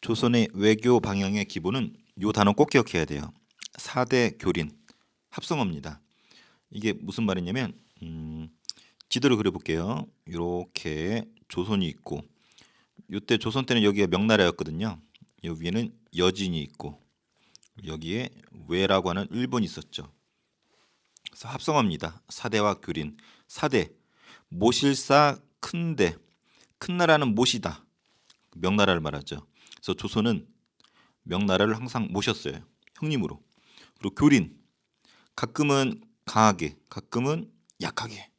조선의 외교 방향의 기본은 요 단어 꼭 기억해야 돼요. 4대 교린 합성어입니다. 이게 무슨 말이냐면 지도를 그려볼게요. 이렇게 조선이 있고 요때 조선 때는 여기가 명나라였거든요. 요 위에는 여진이 있고 여기에 외라고 하는 일본이 있었죠. 그래서 합성어입니다. 4대와 교린. 4대 모실사 큰대 큰 나라는 모시다. 명나라를 말하죠. 그래서 조선은 명나라를 항상 모셨어요. 형님으로. 그리고 교린 가끔은 강하게 가끔은 약하게.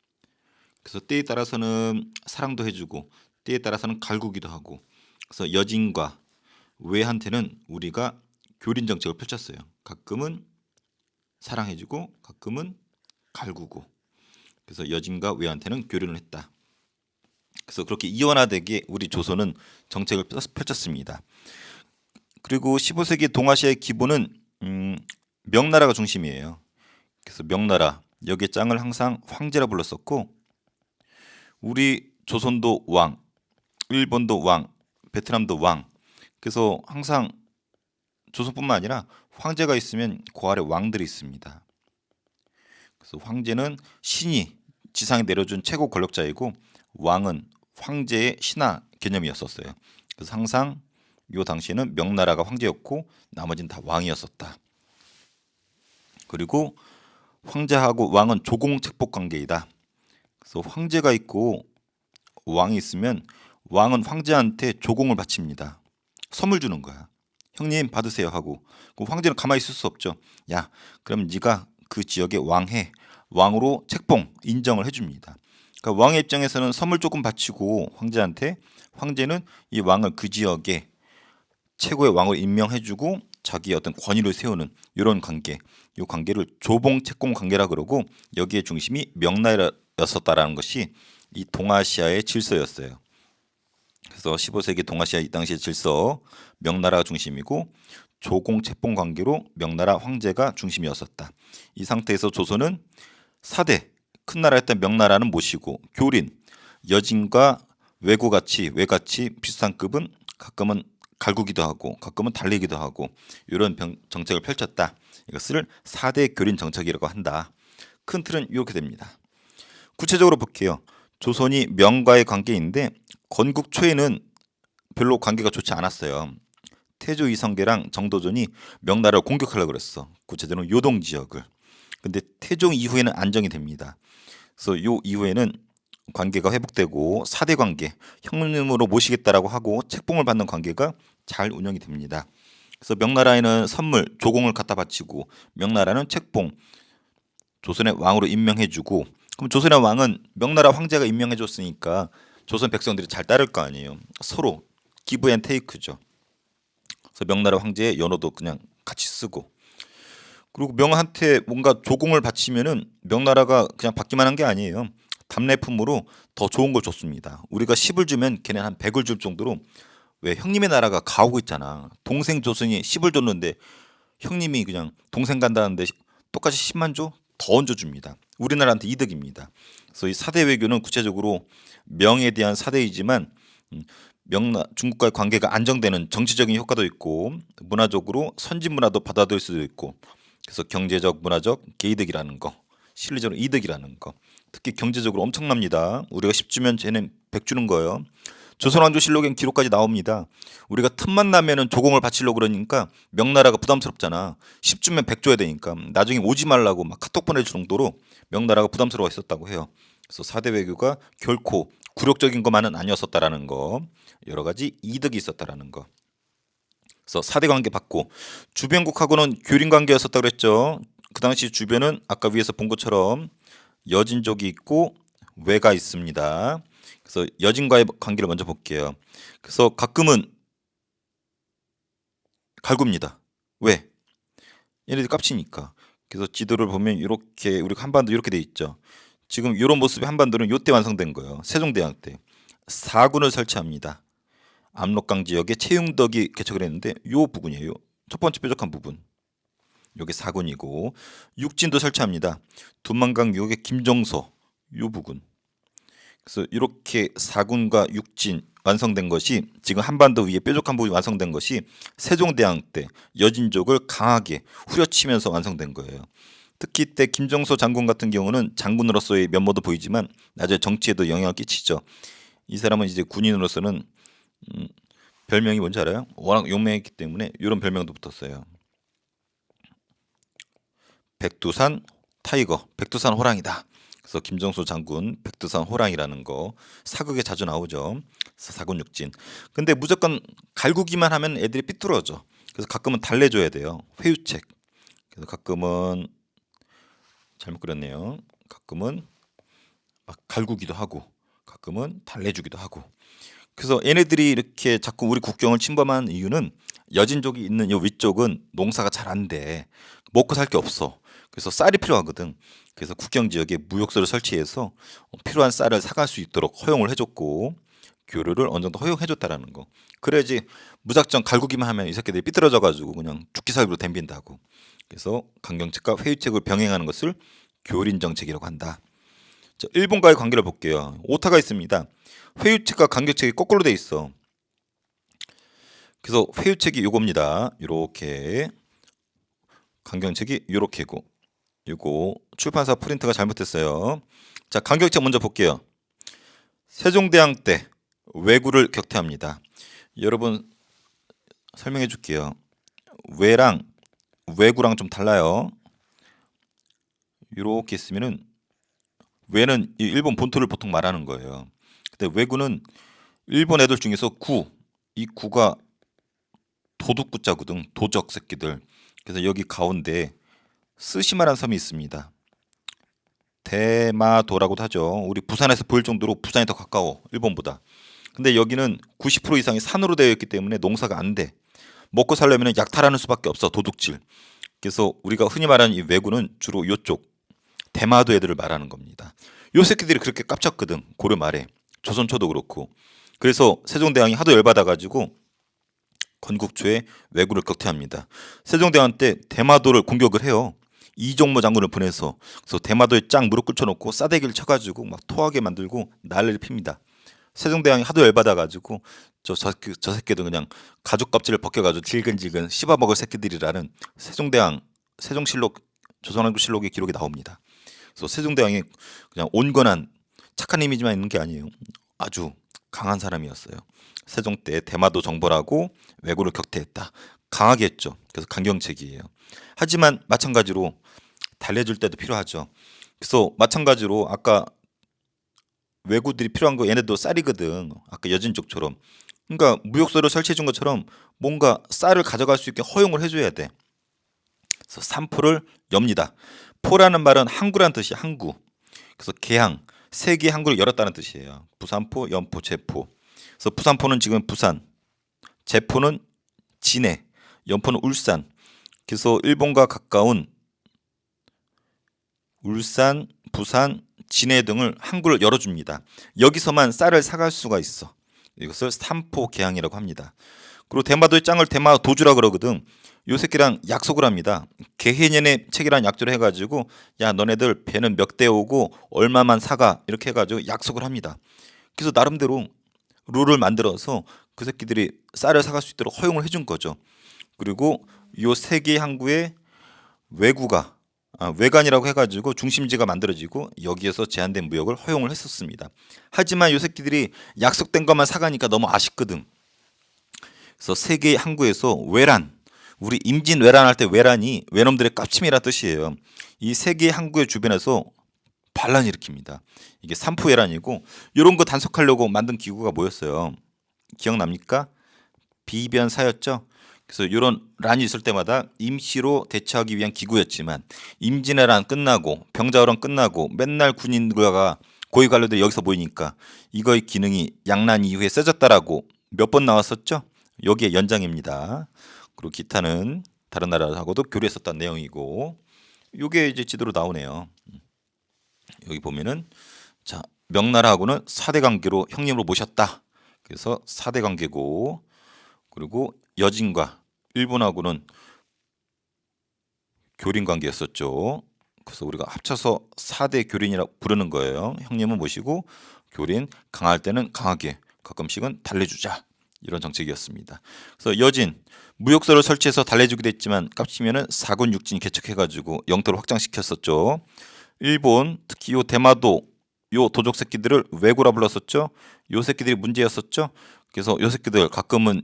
그래서 때에 따라서는 사랑도 해주고 때에 따라서는 갈구기도 하고. 그래서 여진과 외한테는 우리가 교린 정책을 펼쳤어요. 가끔은 사랑해주고 가끔은 갈구고. 그래서 여진과 외한테는 교린을 했다. 그래서 그렇게 이원화되게 우리 조선은 정책을 펼쳤습니다. 그리고 15세기 동아시아의 기본은 명나라가 중심이에요. 그래서 명나라 여기에 짱을 항상 황제라 불렀었고 우리 조선도 왕, 일본도 왕, 베트남도 왕. 그래서 항상 조선뿐만 아니라 황제가 있으면 그 아래 왕들이 있습니다. 그래서 황제는 신이 지상에 내려준 최고 권력자이고 왕은 황제의 신하 개념이었었어요. 그래서 항상 이 당시에는 명나라가 황제였고 나머지는 다 왕이었었다. 그리고 황제하고 왕은 조공책복 관계이다. 그래서 황제가 있고 왕이 있으면 왕은 황제한테 조공을 바칩니다. 선물 주는 거야. 형님 받으세요 하고. 그 황제는 가만히 있을 수 없죠. 야, 그럼 네가 그 지역의 왕해. 왕으로 책봉 인정을 해줍니다. 그러니까 왕의 입장에서는 선물 조금 바치고 황제한테 황제는 이 왕을 그 지역에 최고의 왕으로 임명해주고 자기의 어떤 권위를 세우는 이런 관계, 이 관계를 조봉책공 관계라 그러고 여기에 중심이 명나라였었다라는 것이 이 동아시아의 질서였어요. 그래서 15세기 동아시아 이 당시의 질서 명나라가 중심이고 조공책봉 관계로 명나라 황제가 중심이었었다. 이 상태에서 조선은 4대 큰 나라였던 명나라는 모시고 교린 여진과 외고같이 외같이 비슷한 급은 가끔은 갈구기도 하고 가끔은 달리기도 하고 이런 정책을 펼쳤다. 이것을 4대 교린 정책이라고 한다. 큰 틀은 이렇게 됩니다. 구체적으로 볼게요. 조선이 명과의 관계인데 건국 초에는 별로 관계가 좋지 않았어요. 태조 이성계랑 정도전이 명나라를 공격하려고 그랬어. 구체적으로 요동 지역을. 근데 태종 이후에는 안정이 됩니다. 그래서 요 이후에는 관계가 회복되고 4대 관계, 형님으로 모시겠다라고 하고 책봉을 받는 관계가 잘 운영이 됩니다. 그래서 명나라에는 선물, 조공을 갖다 바치고 명나라는 책봉, 조선의 왕으로 임명해주고 그럼 조선의 왕은 명나라 황제가 임명해줬으니까 조선 백성들이 잘 따를 거 아니에요. 서로 기브 앤 테이크죠. 그래서 명나라 황제의 연호도 그냥 같이 쓰고 그리고 명한테 뭔가 조공을 바치면은 명나라가 그냥 받기만 한 게 아니에요. 답례품으로 더 좋은 걸 줬습니다. 우리가 10을 주면 걔는 한 100을 줄 정도로 왜 형님의 나라가 가오고 있잖아. 동생 조선이 10을 줬는데 형님이 그냥 동생 간다는데 똑같이 10만 줘? 더 얹어줍니다. 우리나라한테 이득입니다. 그래서 이 4대 외교는 구체적으로 명에 대한 4대이지만 중국과의 관계가 안정되는 정치적인 효과도 있고 문화적으로 선진 문화도 받아들일 수도 있고 그래서 경제적, 문화적 개이득이라는 거, 실리적으로 이득이라는 거. 특히 경제적으로 엄청납니다. 우리가 10 주면 쟤는 100 주는 거예요. 조선왕조실록엔 기록까지 나옵니다. 우리가 틈만 나면은 조공을 바치려고 그러니까 명나라가 부담스럽잖아. 10 주면 100 줘야 되니까 나중에 오지 말라고 막 카톡 보낼 정도로 명나라가 부담스러워 했었다고 해요. 그래서 4대 외교가 결코 굴욕적인 것만은 아니었었다라는 거. 여러 가지 이득이 있었다라는 거. 그래서 4대 관계 받고 주변국하고는 교린 관계였었다고 그랬죠. 그 당시 주변은 아까 위에서 본 것처럼 여진족이 있고 외가 있습니다. 그래서 여진과의 관계를 먼저 볼게요. 그래서 가끔은 갈굽니다. 왜? 얘네들 깝치니까. 그래서 지도를 보면 이렇게 우리 한반도 이렇게 돼 있죠. 지금 이런 모습의 한반도는 요때 완성된 거예요. 세종대왕 때. 4군을 설치합니다. 압록강 지역에 최용덕이 개척을 했는데 요 부분이에요. 첫 번째 뾰족한 부분. 요게 4군이고 육진도 설치합니다. 두만강 유역의 김정소 요 부분. 그래서 이렇게 4군과 육진 완성된 것이 지금 한반도 위에 뾰족한 부분이 완성된 것이 세종대왕 때 여진족을 강하게 후려치면서 완성된 거예요. 특히 이때 김정소 장군 같은 경우는 장군으로서의 면모도 보이지만 나중에 정치에도 영향을 끼치죠. 이 사람은 이제 군인으로서는 별명이 뭔지 알아요? 워낙 용맹했기 때문에 이런 별명도 붙었어요. 백두산 타이거, 백두산 호랑이다. 그래서 김정수 장군 백두산 호랑이라는 거 사극에 자주 나오죠. 사군육진. 근데 무조건 갈구기만 하면 애들이 삐뚤어져. 그래서 가끔은 달래줘야 돼요. 회유책. 그래서 가끔은 잘못 그렸네요. 가끔은 막 갈구기도 하고 가끔은 달래주기도 하고. 그래서 얘네들이 이렇게 자꾸 우리 국경을 침범한 이유는 여진족이 있는 이 위쪽은 농사가 잘 안 돼. 먹고 살 게 없어. 그래서 쌀이 필요하거든. 그래서 국경 지역에 무역소를 설치해서 필요한 쌀을 사갈 수 있도록 허용을 해줬고 교류를 어느 정도 허용해줬다라는 거. 그래야지 무작정 갈구기만 하면 이 새끼들이 삐뚤어져가지고 그냥 죽기 살기로 덤빈다고. 그래서 강경책과 회유책을 병행하는 것을 교린 정책이라고 한다. 자, 일본과의 관계를 볼게요. 오타가 있습니다. 회유책과 강경책이 거꾸로 돼 있어. 그래서 회유책이 요겁니다. 요렇게 강경책이 요렇게고 요거 출판사 프린트가 잘못됐어요. 자, 강경책 먼저 볼게요. 세종대왕 때 왜구를 격퇴합니다. 여러분 설명해 줄게요. 왜랑 왜구랑 좀 달라요. 요렇게 있으면은 왜는 이 일본 본토를 보통 말하는 거예요. 근데 왜구는 일본 애들 중에서 이 구가 도둑구자거든. 도적 새끼들. 그래서 여기 가운데 스시마라는 섬이 있습니다. 대마도라고도 하죠. 우리 부산에서 보일 정도로 부산이 더 가까워. 일본보다. 근데 여기는 90% 이상이 산으로 되어 있기 때문에 농사가 안 돼. 먹고 살려면 약탈하는 수밖에 없어. 도둑질. 그래서 우리가 흔히 말하는 이 왜구는 주로 이쪽 대마도 애들을 말하는 겁니다. 요 새끼들이 그렇게 깝쳤거든. 고려 말에. 조선초도 그렇고. 그래서 세종대왕이 하도 열받아가지고 건국 초에 왜구를 격퇴합니다. 세종대왕 때 대마도를 공격을 해요. 이종모 장군을 보내서. 그래서 대마도에 짱 무릎 꿇혀놓고 싸대기를 쳐가지고 막 토하게 만들고 난리를 핍니다. 세종대왕이 하도 열받아가지고 저 새끼도 그냥 가죽 껍질을 벗겨가지고 질근질근 씹어먹을 새끼들이라는 세종대왕 세종실록 조선왕조실록의 기록이 나옵니다. 그래서 세종대왕이 그냥 온건한 착한 이미지만 있는 게 아니에요. 아주 강한 사람이었어요. 세종 때 대마도 정벌하고 왜구를 격퇴했다. 강하게 했죠. 그래서 강경책이에요. 하지만 마찬가지로 달래줄 때도 필요하죠. 그래서 마찬가지로 아까 왜구들이 필요한 거 얘네도 쌀이거든. 아까 여진족처럼. 그러니까 무역소를 설치해 준 것처럼 뭔가 쌀을 가져갈 수 있게 허용을 해줘야 돼. 그래서 산포를 엽니다. 포라는 말은 항구란 뜻이 항구. 그래서 개항, 세계 항구를 열었다는 뜻이에요. 부산포, 연포, 제포. 그래서 부산포는 지금 부산, 제포는 진해, 연포는 울산. 그래서 일본과 가까운 울산, 부산, 진해 등을 항구를 열어줍니다. 여기서만 쌀을 사갈 수가 있어. 이것을 산포 개항이라고 합니다. 그리고 대마도의 짱을 대마 도주라 그러거든. 요 새끼랑 약속을 합니다. 개해년의 책이란 약조를 해가지고 야 너네들 배는 몇 대 오고 얼마만 사가 이렇게 해가지고 약속을 합니다. 그래서 나름대로 룰을 만들어서 그 새끼들이 쌀을 사갈 수 있도록 허용을 해준 거죠. 그리고 요 세 개 항구의 왜구가 외관이라고 해가지고 중심지가 만들어지고 여기에서 제한된 무역을 허용을 했었습니다. 하지만 요 새끼들이 약속된 것만 사가니까 너무 아쉽거든. 그래서 세 개의 항구에서 외란, 우리 임진 외란할 때 외란이 외놈들의 깝침이라 뜻이에요. 이 세 개의 항구의 주변에서 반란을 일으킵니다. 이게 삼포외란이고 이런 거 단속하려고 만든 기구가 뭐였어요? 기억납니까? 비변사였죠. 그래서 이런 란이 있을 때마다 임시로 대처하기 위한 기구였지만 임진왜란 끝나고 병자호란 끝나고 맨날 군인들과 고위 관료들이 여기서 모이니까 이거의 기능이 양란 이후에 세졌다라고 몇 번 나왔었죠. 여기에 연장입니다. 그리고 기타는 다른 나라하고도 교류했었던 내용이고 이게 이제 지도로 나오네요. 여기 보면은 자 명나라하고는 4대 관계로 형님으로 모셨다. 그래서 4대 관계고 그리고 여진과 일본하고는 교린 관계였었죠. 그래서 우리가 합쳐서 4대 교린이라고 부르는 거예요. 형님은 모시고 교린 강할 때는 강하게 가끔씩은 달래주자 이런 정책이었습니다. 그래서 여진 무역소를 설치해서 달래주기도 했지만 깝치면은 사군 육진 개척해가지고 영토를 확장시켰었죠. 일본 특히 요 대마도 요 도적 새끼들을 왜구라 불렀었죠. 요 새끼들이 문제였었죠. 그래서 요 새끼들 가끔은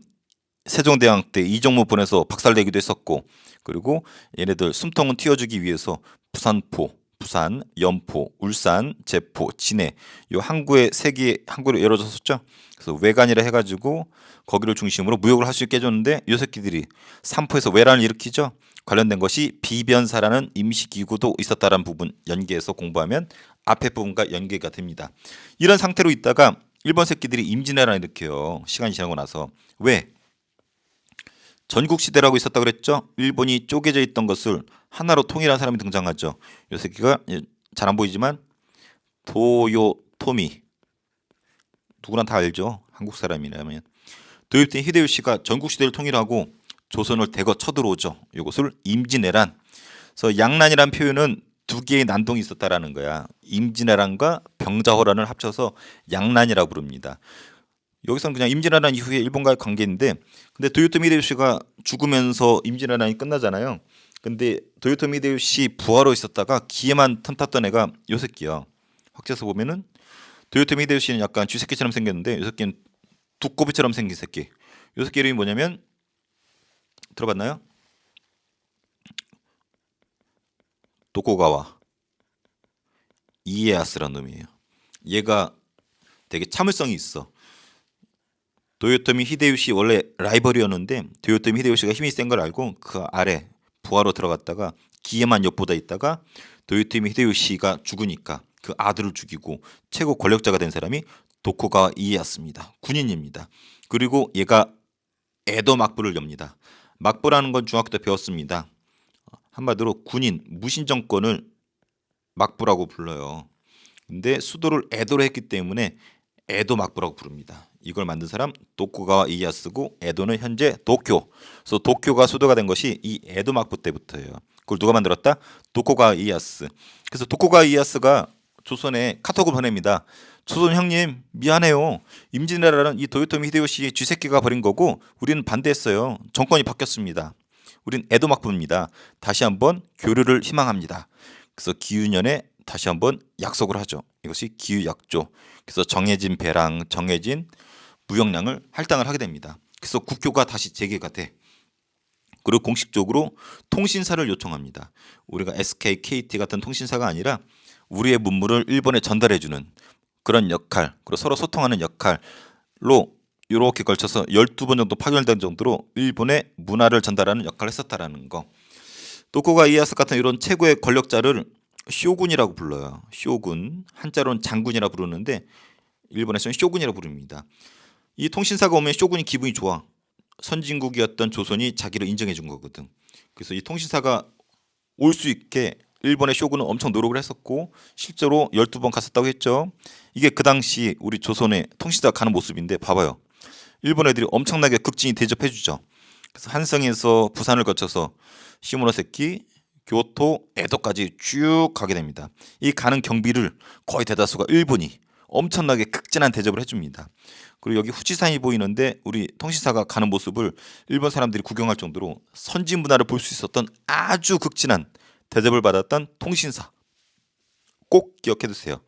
세종대왕 때 이정무 보내서 박살내기도 했었고, 그리고 얘네들 숨통은 틔워주기 위해서 부산포, 부산, 연포, 울산, 제포, 진해 요 항구에 세 개 항구를 열어줬었죠. 그래서 외관이라 해가지고 거기를 중심으로 무역을 할 수 있게 해줬는데 요 새끼들이 삼포에서 외란을 일으키죠. 관련된 것이 비변사라는 임시기구도 있었다라는 부분 연계해서 공부하면 앞에 부분과 연계가 됩니다. 이런 상태로 있다가 일본 새끼들이 임진왜란을 일으켜요. 시간이 지나고 나서. 왜? 전국시대라고 있었다 그랬죠. 일본이 쪼개져 있던 것을 하나로 통일한 사람이 등장하죠. 이 새끼가 잘 안 보이지만 도요토미, 누구나 다 알죠. 한국 사람이라면. 도요토미 히데요시가 전국시대를 통일하고 조선을 대거 쳐들어오죠. 이것을 임진왜란. 그래서 양난이란 표현은 두 개의 난동이 있었다라는 거야. 임진왜란과 병자호란을 합쳐서 양난이라고 부릅니다. 여기서는 그냥 임진왜란 이후에 일본과의 관계인데, 근데 도요토미 히데요시가 죽으면서 임진왜란이 끝나잖아요. 근데 도요토미 히데요시 부하로 있었다가 기회만 틈탔던 애가 요 새끼야. 확대해서 보면은 도요토미 히데요시는 약간 쥐새끼처럼 생겼는데 요 새끼는 두꺼비처럼 생긴 새끼. 요 새끼 이름이 뭐냐면 들어봤나요? 도코가와 이에야스라는 놈이에요. 얘가 되게 참을성이 있어. 도요토미 히데요시 원래 라이벌이었는데 도요토미 히데요시가 힘이 센 걸 알고 그 아래 부하로 들어갔다가 기회만 엿보다 있다가 도요토미 히데요시가 죽으니까 그 아들을 죽이고 최고 권력자가 된 사람이 도쿠가와 이에야스입니다. 군인입니다. 그리고 얘가 에도 막부를 엽니다. 막부라는 건 중학교 때 배웠습니다. 한마디로 군인 무신 정권을 막부라고 불러요. 근데 수도를 에도로 했기 때문에 에도 막부라고 부릅니다. 이걸 만든 사람 도쿠가와 이에야스고 에도는 현재 도쿄. 그래서 도쿄가 수도가 된 것이 이 에도 막부 때부터예요. 그걸 누가 만들었다? 도쿠가와 이에야스. 그래서 도쿠가와 이에야스가 조선에 카톡을 보냅니다. 조선 형님 미안해요. 임진왜란은 이 도요토미 히데요시 쥐새끼가 벌인 거고 우리는 반대했어요. 정권이 바뀌었습니다. 우린 에도 막부입니다. 다시 한번 교류를 희망합니다. 그래서 기유년에 다시 한번 약속을 하죠. 이것이 기유약조. 그래서 정해진 배랑 정해진 무역량을 할당을 하게 됩니다. 그래서 국교가 다시 재개가 돼. 그리고 공식적으로 통신사를 요청합니다. 우리가 SK, KT 같은 통신사가 아니라 우리의 문물을 일본에 전달해주는 그런 역할, 그리고 서로 소통하는 역할로 이렇게 걸쳐서 12번 정도 파견된 정도로 일본의 문화를 전달하는 역할을 했었다라는 거. 도쿠가 이에야스 같은 이런 최고의 권력자를 쇼군이라고 불러요. 쇼군, 한자로는 장군이라 부르는데 일본에서는 쇼군이라고 부릅니다. 이 통신사가 오면 쇼군이 기분이 좋아. 선진국이었던 조선이 자기를 인정해 준 거거든. 그래서 이 통신사가 올 수 있게 일본의 쇼군은 엄청 노력을 했었고 실제로 12번 갔었다고 했죠. 이게 그 당시 우리 조선의 통신사가 가는 모습인데 봐봐요. 일본 애들이 엄청나게 극진히 대접해 주죠. 그래서 한성에서 부산을 거쳐서 시모노세키, 교토, 에도까지 쭉 가게 됩니다. 이 가는 경비를 거의 대다수가 일본이 엄청나게 극진한 대접을 해줍니다. 그리고 여기 후지산이 보이는데 우리 통신사가 가는 모습을 일본 사람들이 구경할 정도로 선진 문화를 볼 수 있었던 아주 극진한 대접을 받았던 통신사. 꼭 기억해 두세요.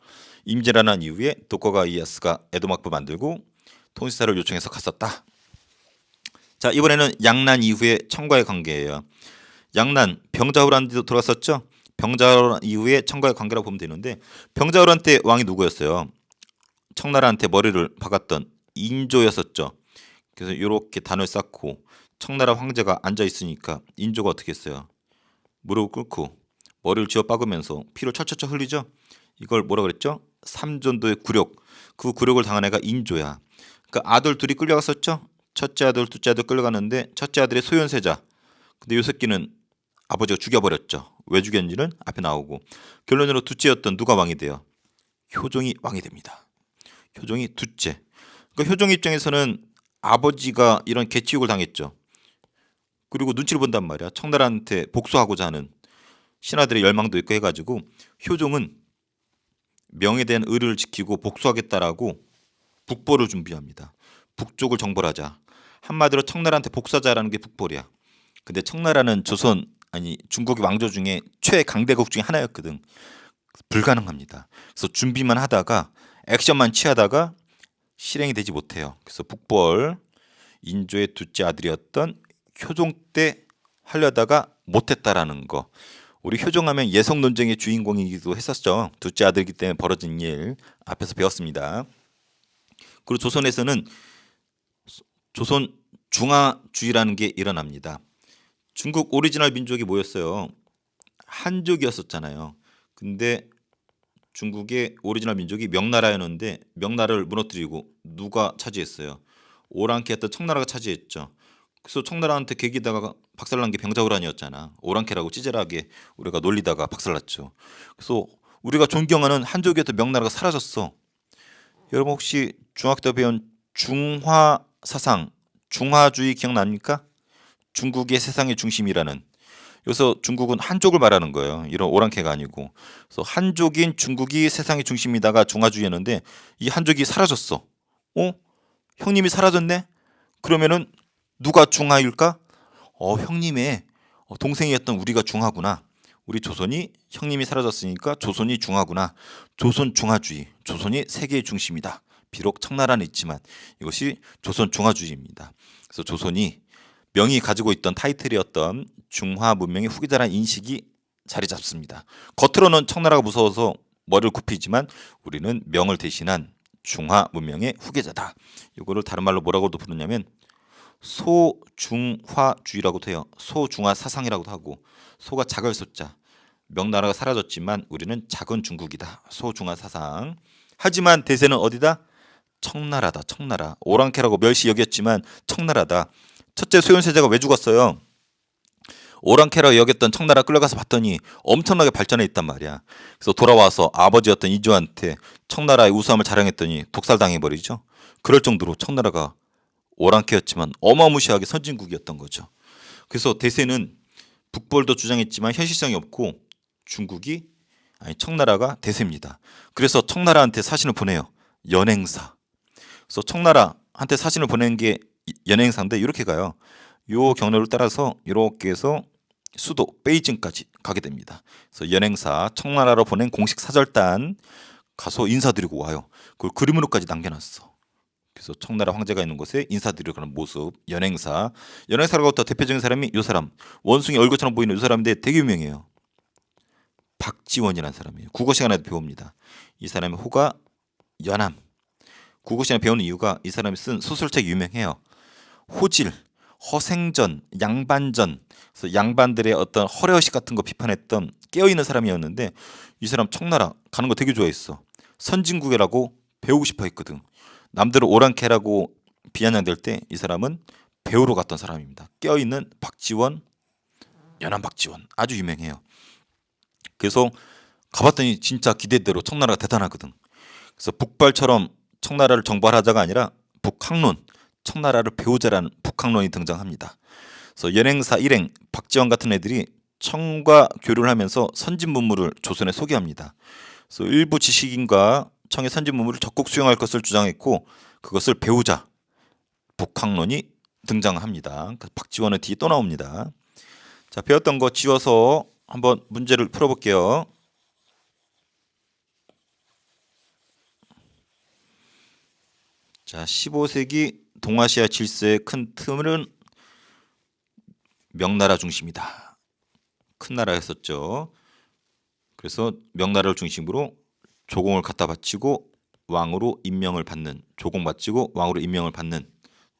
임진왜란 이후에 도쿠가와 이에야스가 에도막부 만들고 통신사를 요청해서 갔었다. 자, 이번에는 양난 이후의 청과의 관계예요. 양난 병자호란도 들어갔었죠. 병자호란 이후에 청과의 관계라고 보면 되는데 병자호란 때 왕이 누구였어요? 청나라한테 머리를 박았던 인조였었죠. 그래서 이렇게 단을 쌓고 청나라 황제가 앉아 있으니까 인조가 어떻게 했어요? 무릎을 꿇고 머리를 쥐어 박으면서 피를 철철철 흘리죠. 이걸 뭐라 그랬죠? 삼전도의 굴욕. 그 굴욕을 당한 애가 인조야. 그 아들 둘이 끌려갔었죠. 첫째 아들, 둘째 아들 끌려갔는데 첫째 아들이 소현세자. 근데 이 새끼는 아버지가 죽여버렸죠. 왜 죽였는지는 앞에 나오고 결론으로 둘째였던 누가 왕이 돼요? 효종이 왕이 됩니다. 효종이 둘째. 그러니까 효종 입장에서는 아버지가 이런 개치욕을 당했죠. 그리고 눈치를 본단 말이야. 청나라한테 복수하고자 하는 신하들의 열망도 있고 해가지고 효종은 명에 대한 의를 지키고 복수하겠다라고 북벌을 준비합니다. 북쪽을 정벌하자. 한마디로 청나라한테 복사자라는 게 북벌이야. 근데 청나라는 조선 아니 중국의 왕조 중에 최강대국 중에 하나였거든. 불가능합니다. 그래서 준비만 하다가 액션만 취하다가 실행이 되지 못해요. 그래서 북벌 인조의 둘째 아들이었던 효종 때 하려다가 못했다라는 거. 우리 효종하면 예성 논쟁의 주인공이기도 했었죠. 둘째 아들이기 때문에 벌어진 일 앞에서 배웠습니다. 그리고 조선에서는 조선 중화주의라는 게 일어납니다. 중국 오리지널 민족이 뭐였어요? 한족이었었잖아요. 근데 중국의 오리지널 민족이 명나라였는데 명나라를 무너뜨리고 누가 차지했어요? 오랑캐였던 청나라가 차지했죠. 그래서 청나라한테 계기다가 박살난 게 병자호란이었잖아. 오랑캐라고 찌질하게 우리가 놀리다가 박살났죠. 그래서 우리가 존경하는 한족이었던 명나라가 사라졌어. 여러분 혹시 중학교 때 배운 중화사상, 중화주의 기억납니까? 중국의 세상의 중심이라는. 여기서 중국은 한족을 말하는 거예요. 이런 오랑캐가 아니고. 그래서 한족인 중국이 세상의 중심이다가 중화주의였는데 이 한족이 사라졌어. 어? 형님이 사라졌네? 그러면은 누가 중화일까? 형님의 동생이었던 우리가 중화구나. 우리 조선이 형님이 사라졌으니까 조선이 중화구나. 조선 중화주의. 조선이 세계의 중심이다. 비록 청나라는 있지만 이것이 조선 중화주의입니다. 그래서 조선이 명이 가지고 있던 타이틀이었던 중화 문명의 후계자라는 인식이 자리 잡습니다. 겉으로는 청나라가 무서워서 머리를 굽히지만 우리는 명을 대신한 중화 문명의 후계자다. 이거를 다른 말로 뭐라고도 부르냐면 소중화주의라고도 해요. 소중화 사상이라고도 하고 소가 작을 소자. 명나라가 사라졌지만 우리는 작은 중국이다. 소중화 사상. 하지만 대세는 어디다? 청나라다. 청나라. 오랑캐라고 멸시 여겼지만 청나라다. 첫째 소현세자가 왜 죽었어요? 오랑캐라고 여겼던 청나라 끌려가서 봤더니 엄청나게 발전해 있단 말이야. 그래서 돌아와서 아버지였던 이조한테 청나라의 우수함을 자랑했더니 독살당해버리죠. 그럴 정도로 청나라가 오랑캐였지만 어마무시하게 선진국이었던 거죠. 그래서 대세는 북벌도 주장했지만 현실성이 없고 중국이 아니 청나라가 대세입니다. 그래서 청나라한테 사신을 보내요. 연행사. 그래서 청나라한테 사신을 보낸 게 연행사인데 이렇게 가요. 요 경로를 따라서 이렇게 해서 수도 베이징까지 가게 됩니다. 그래서 연행사 청나라로 보낸 공식 사절단 가서 인사드리고 와요. 그걸 그림으로까지 남겨놨어. 그래서 청나라 황제가 있는 곳에 인사드리러 가는 모습. 연행사로부터 대표적인 사람이 이 사람. 원숭이 얼굴처럼 보이는 이 사람인데 되게 유명해요. 박지원이라는 사람이에요. 국어 시간에도 배웁니다. 이 사람의 호가 연암. 국어 시간에 배우는 이유가 이 사람이 쓴 소설책이 유명해요. 호질, 허생전, 양반전. 그래서 양반들의 어떤 허례허식 같은 거 비판했던 깨어있는 사람이었는데 이 사람 청나라 가는 거 되게 좋아했어. 선진국이라고 배우고 싶어 했거든. 남들은 오랑캐라고 비아냥될 때 이 사람은 배우러 갔던 사람입니다. 깨어있는 박지원, 연암 박지원 아주 유명해요. 그래서 가봤더니 진짜 기대대로 청나라가 대단하거든. 그래서 북발처럼 청나라를 정벌하자가 아니라 북학론, 청나라를 배우자라는 북학론이 등장합니다. 그래서 연행사 일행 박지원 같은 애들이 청과 교류를 하면서 선진 문물을 조선에 소개합니다. 그래서 일부 지식인과 청의 선진 문물을 적극 수용할 것을 주장했고 그것을 배우자 북학론이 등장합니다. 박지원은 뒤에 또 나옵니다. 자, 배웠던 거 지워서 한번 문제를 풀어볼게요. 자, 15세기 동아시아 질서의 큰 틀은 명나라 중심이다. 큰 나라였었죠. 그래서 명나라를 중심으로 조공을 갖다 바치고 왕으로 임명을 받는, 조공 바치고 왕으로 임명을 받는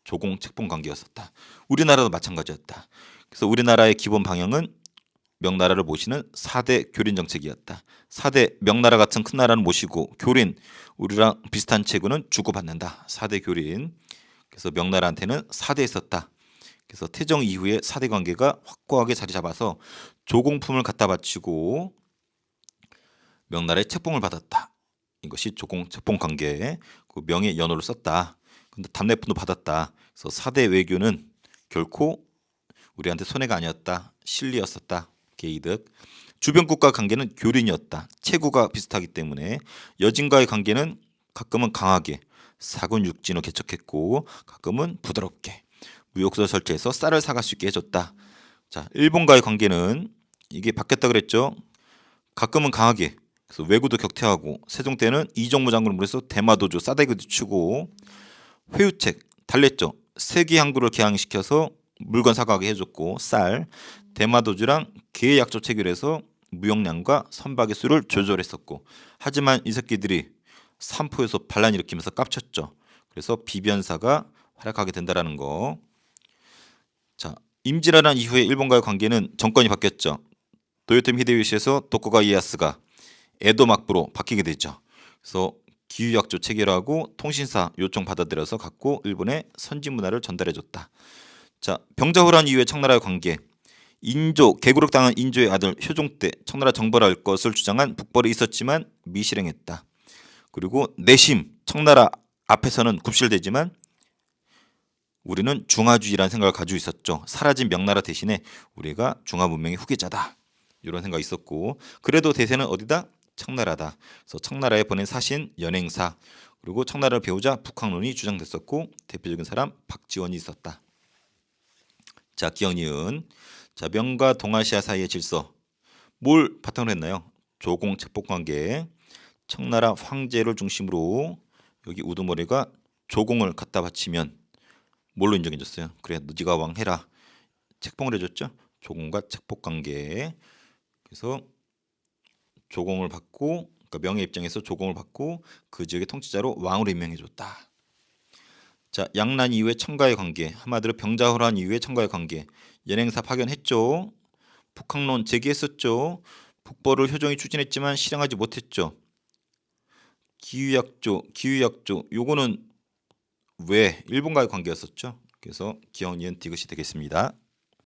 조공 책봉 관계였었다. 우리나라도 마찬가지였다. 그래서 우리나라의 기본 방향은 명나라를 모시는 4대 교린 정책이었다. 4대 명나라 같은 큰 나라는 모시고 교린, 우리랑 비슷한 체구는 주고받는다. 4대 교린. 그래서 명나라한테는 4대 있었다. 그래서 태종 이후에 4대 관계가 확고하게 자리 잡아서 조공품을 갖다 바치고 명나라의 책봉을 받았다. 이것이 조공 책봉 관계, 그 명의 연호를 썼다. 근데 답례품도 받았다. 그래서 4대 외교는 결코 우리한테 손해가 아니었다. 실리였었다. 게이득. 주변 국가 관계는 교린이었다. 체구가 비슷하기 때문에 여진과의 관계는 가끔은 강하게 사군 육진을 개척했고 가끔은 부드럽게 무역소 설치해서 쌀을 사갈 수 있게 해줬다. 자, 일본과의 관계는 이게 바뀌었다 그랬죠. 가끔은 강하게, 그래서 왜구도 격퇴하고 세종 때는 이정무 장군을 보내서 대마도주 싸대기도 치고 회유책 달랬죠. 세기 항구를 개항시켜서 물건 사가게 해줬고 쌀, 대마도주랑 계약조 체결해서 무역량과 선박의 수를 조절했었고 하지만 이 새끼들이 삼포에서 반란 일으키면서 깝쳤죠. 그래서 비변사가 활약하게 된다라는 거. 자, 임진왜란 이후에 일본과의 관계는 정권이 바뀌었죠. 도요토미 히데요시에서 도쿠가 이에야스가 에도 막부로 바뀌게 되죠. 그래서 기후약조 체결하고 통신사 요청 받아들여서 갖고 일본에 선진 문화를 전달해줬다. 자, 병자호란 이후에 청나라의 관계. 인조 개구력당한 인조의 아들 효종 때 청나라 정벌할 것을 주장한 북벌이 있었지만 미실행했다. 그리고 내심 청나라 앞에서는 굽실대지만 우리는 중화주의라는 생각을 가지고 있었죠. 사라진 명나라 대신에 우리가 중화 문명의 후계자다. 이런 생각이 있었고 그래도 대세는 어디다? 청나라다. 그래서 청나라에 보낸 사신 연행사 그리고 청나라를 배우자 북학론이 주장됐었고 대표적인 사람 박지원이 있었다. 자, 기억니은. 자, 명과 동아시아 사이의 질서. 뭘 바탕으로 했나요? 조공 책복관계. 청나라 황제를 중심으로 여기 우두머리가 조공을 갖다 바치면 뭘로 인정해줬어요? 그래, 너지가 왕 해라. 책봉을 해줬죠. 조공과 책복관계. 그래서 조공을 받고, 그러니까 명의 입장에서 조공을 받고 그 지역의 통치자로 왕으로 임명해줬다. 자, 양난 이후에 청가의 관계. 한마디로 병자호란 이후에 청가의 관계. 연행사 파견했죠. 북학론 제기했었죠. 북벌을 효종이 추진했지만 실행하지 못했죠. 기후약조 요거는 왜 일본과의 관계였었죠. 그래서 기억 니은 디귿이 되겠습니다.